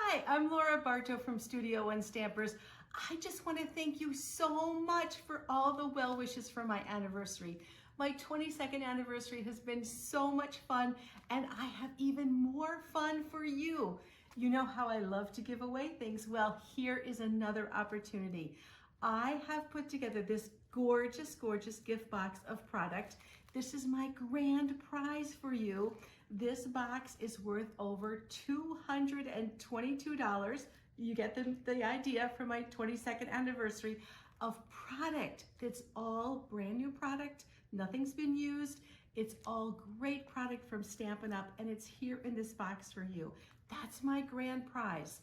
Hi, I'm Laura Bartow from Studio One Stampers. I just want to thank you so much for all the well wishes for my anniversary. My 22nd anniversary has been so much fun, and I have even more fun for you. You know how I love to give away things. Well, here is another opportunity. I have put together this gorgeous, gorgeous gift box of product. This is my grand prize for you. This box is worth over $222. You get the idea for my 22nd anniversary of product that's all brand new product. Nothing's been used. It's all great product from Stampin' Up, and it's here in this box for you. That's my grand prize.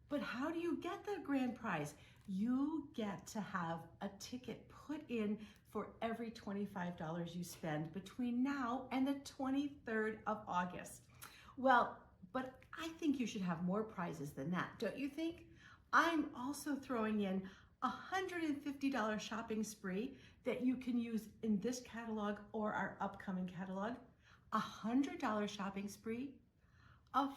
But how do you get the grand prize? You get to have a ticket put in for every $25 you spend between now and the 23rd of August. Well, but I think you should have more prizes than that, don't you think? I'm also throwing in a $150 shopping spree that you can use in this catalog or our upcoming catalog, a $100 shopping spree, a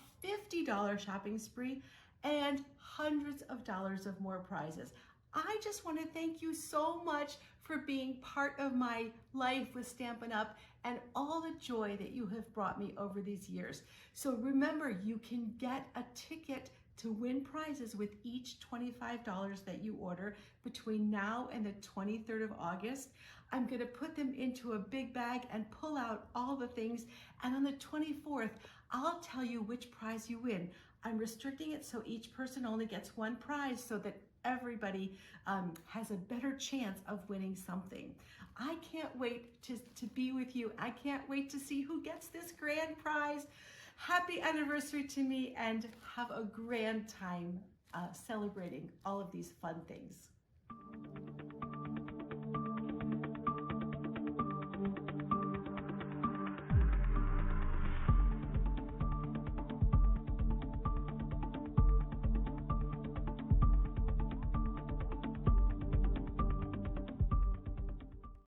$50 shopping spree, and hundreds of dollars of more prizes. I just want to thank you so much for being part of my life with Stampin' Up and all the joy that you have brought me over these years. So remember, you can get a ticket to win prizes with each $25 that you order between now and the 23rd of August. I'm going to put them into a big bag and pull out all the things, and on the 24th, I'll tell you which prize you win. I'm restricting it so each person only gets one prize so that everybody has a better chance of winning something. I can't wait to be with you. I can't wait to see who gets this grand prize. Happy anniversary to me, and have a grand time celebrating all of these fun things.